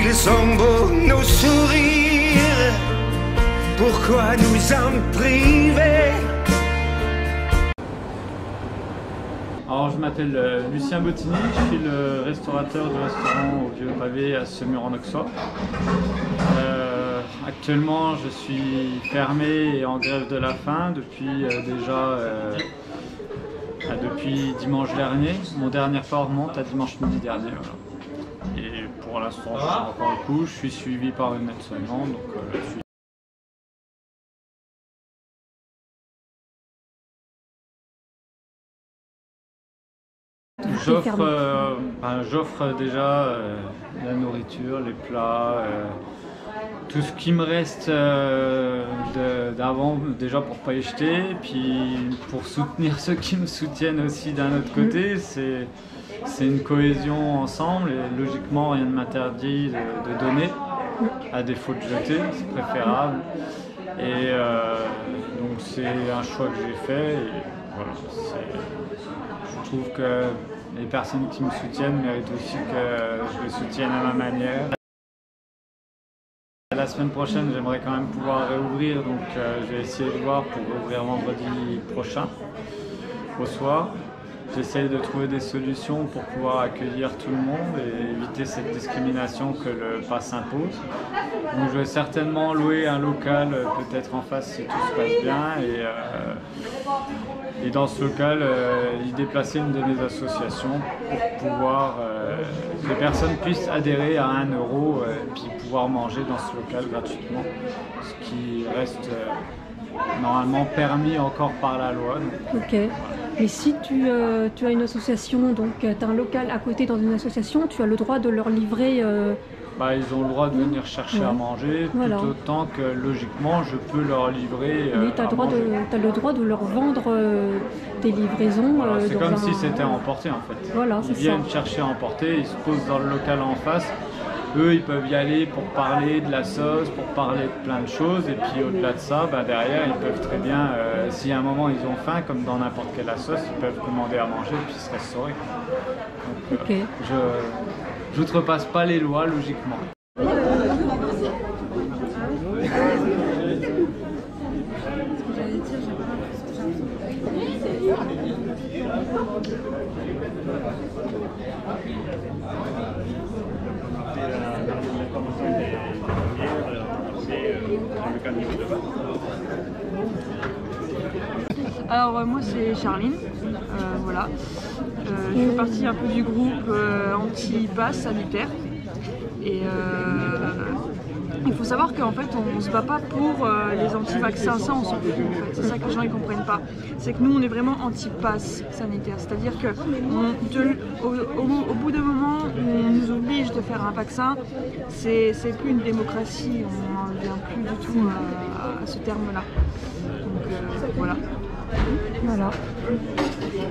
Ils sont beaux nos sourires, pourquoi nous en priver? Alors je m'appelle Lucien Bottini, je suis le restaurateur du restaurant au Vieux Pavé à Semur-en-Auxois. Actuellement je suis fermé et en grève de la faim depuis depuis dimanche dernier. Mon dernier repas remonte à dimanche midi dernier. Voilà. Et pour l'instant je suis encore le coup, je suis suivi par une aide-soignante. J'offre déjà la nourriture, les plats, tout ce qui me reste d'avant déjà pour pas y jeter, puis pour soutenir ceux qui me soutiennent aussi d'un autre côté. C'est une cohésion ensemble et logiquement rien ne m'interdit de donner, à défaut de jeter, c'est préférable. Et donc c'est un choix que j'ai fait et voilà, je trouve que les personnes qui me soutiennent méritent aussi que je les soutienne à ma manière. La semaine prochaine, j'aimerais quand même pouvoir réouvrir, donc je vais essayer de voir pour rouvrir vendredi prochain au soir. J'essaie de trouver des solutions pour pouvoir accueillir tout le monde et éviter cette discrimination que le pass impose. Donc je vais certainement louer un local peut-être en face si tout se passe bien et dans ce local y déplacer une de mes associations pour pouvoir que les personnes puissent adhérer à 1 € et puis pouvoir manger dans ce local gratuitement, ce qui reste normalement permis encore par la loi. Donc, ok. Voilà. Mais si tu as une association, donc tu as un local à côté dans une association, tu as le droit de leur livrer ils ont le droit de venir chercher à manger, voilà. Tout autant que logiquement je peux leur livrer oui, tu as le droit de leur vendre des livraisons. Voilà, c'est comme si c'était à emporter en fait. Voilà, ils viennent chercher à emporter, ils se posent dans le local en face. Eux, ils peuvent y aller pour parler de la sauce, pour parler de plein de choses. Et puis au-delà de ça, derrière, ils peuvent très bien, si à un moment ils ont faim, comme dans n'importe quelle sauce, ils peuvent commander à manger et puis se restaurer. Donc, okay. Je n'outrepasse pas les lois, logiquement. Alors moi c'est Charline, voilà. Je fais partie un peu du groupe anti-pass sanitaire et il faut savoir qu'en fait on ne se bat pas pour les anti-vaccins, ça on s'en fout en fait, c'est ça que les gens ne comprennent pas. C'est que nous on est vraiment anti-pass sanitaire, c'est-à-dire que au bout d'un moment où on nous oblige de faire un vaccin, c'est plus une démocratie, on n'en vient plus du tout à ce terme-là. Donc voilà. Voilà.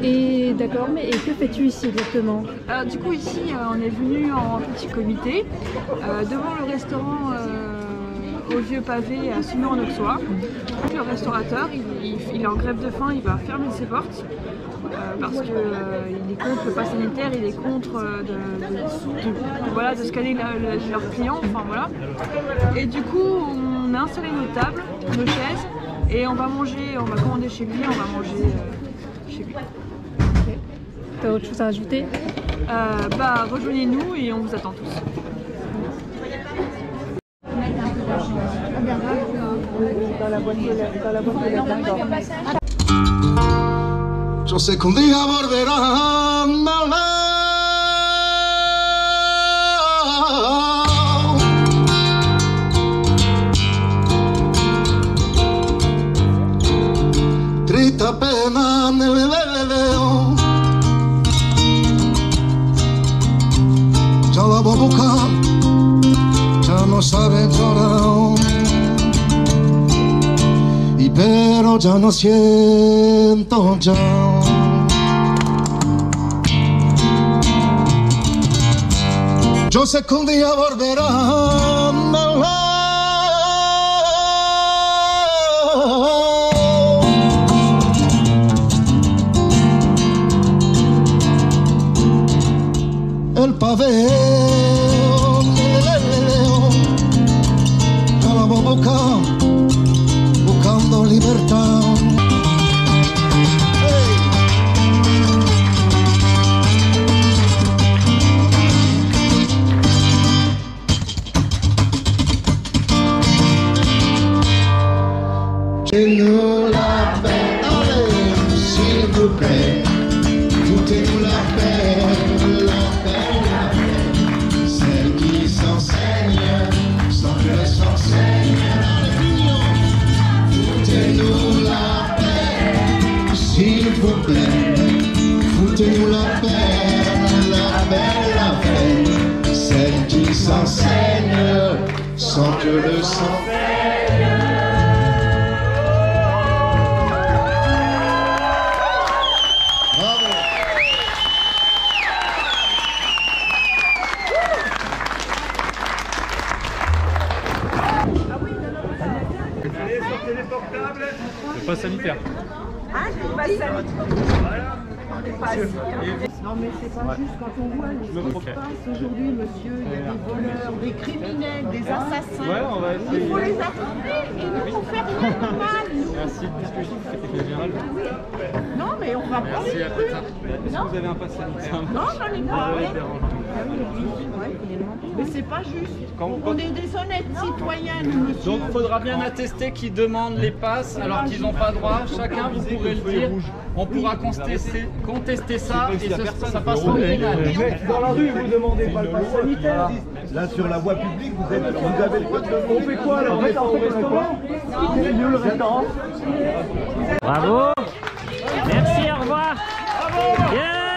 Et d'accord, mais que fais-tu ici exactement? Alors du coup ici on est venu en petit comité devant le restaurant au Vieux Pavé à Semur-en-Auxois. Le restaurateur il est en grève de faim, il va fermer ses portes parce qu'il est contre le pass sanitaire, il est contre de scanner leurs clients, enfin voilà. Et du coup on a installé nos tables, nos chaises. Et on va commander chez lui, on va manger chez lui. Okay. T'as autre chose à ajouter? Rejoignez-nous et on vous attend tous. Dans la boîte de lettres. Yo sé que un día volverán a hablar. Triste pena me veo. Ya la boca ya no sabe llorar. Y pero ya no siento ya. Yo sé que un día volverán a hablar. El pabellón buscando libertad. Foutez-nous la paix, allez, s'il vous plaît. Foutez-nous la paix, la paix, la paix. Celle qui s'enseigne, sans que s'enseigne dans les millions. Foutez-nous la paix, s'il vous plaît. Foutez-nous la paix, la paix. Celle qui s'enseigne, sans que le sang Le pass sanitaire. Ah, le pass sanitaire. Non mais c'est pas juste quand on voit ce qui se passe aujourd'hui, monsieur, il y a des voleurs, des criminels, des assassins. Ouais, on va essayer. Il faut les attraper et nous on fait rien de mal. Merci de discussion, c'était général. Non mais on va prendre Merci, les à trucs. plus tard. Est-ce que vous avez un pass sanitaire? Non, j'en ai pas. Désolé de déranger. Mais c'est pas juste. On est des honnêtes citoyens, nous, monsieur. Donc il faudra bien attester qu'ils demandent les passes alors qu'ils n'ont pas droit. Chacun, vous pourrez le dire. On pourra contester ça et ça passera au pénal. Dans la rue, vous demandez pas le pass sanitaire. Là, sur la voie publique, vous avez le droit de le... On fait quoi là? On fait au restaurant? Il est mieux le restaurant. Bravo. Merci, au revoir. Yeah.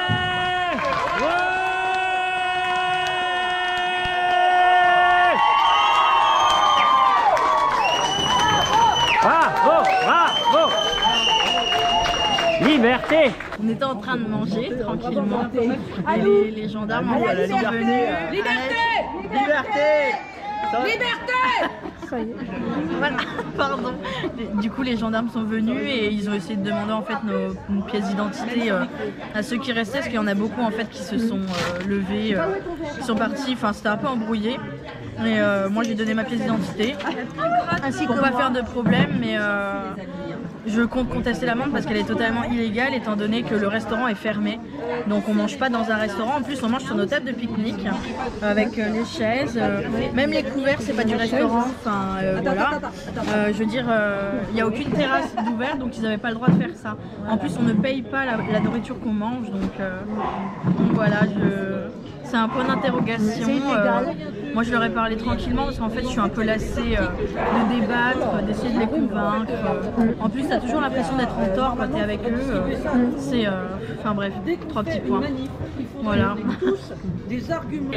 Bravo, bravo. Liberté. On était en train de manger tranquillement et les gendarmes sont venus. Liberté. Ça y est. Voilà, pardon. Du coup, les gendarmes sont venus et ils ont essayé de demander en fait nos pièces d'identité à ceux qui restaient, parce qu'il y en a beaucoup en fait qui se sont levés, qui sont partis. Enfin, c'était un peu embrouillé. Et moi, j'ai donné ma pièce d'identité pour pas faire de problème, mais je compte contester l'amende parce qu'elle est totalement illégale étant donné que le restaurant est fermé. Donc on mange pas dans un restaurant, en plus on mange sur nos tables de pique-nique avec les chaises, même les couverts c'est pas du restaurant, enfin voilà. Je veux dire, il n'y a aucune terrasse d'ouvert donc ils n'avaient pas le droit de faire ça. En plus on ne paye pas la nourriture qu'on mange donc voilà, c'est un point d'interrogation. Moi je leur ai parlé tranquillement parce qu'en fait je suis un peu lassée de débattre, d'essayer de les convaincre. En plus t'as toujours l'impression d'être en tort quand t'es avec eux. C'est enfin bref, 3 petits points. Voilà. Des arguments.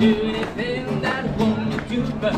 Do anything that I want you to, but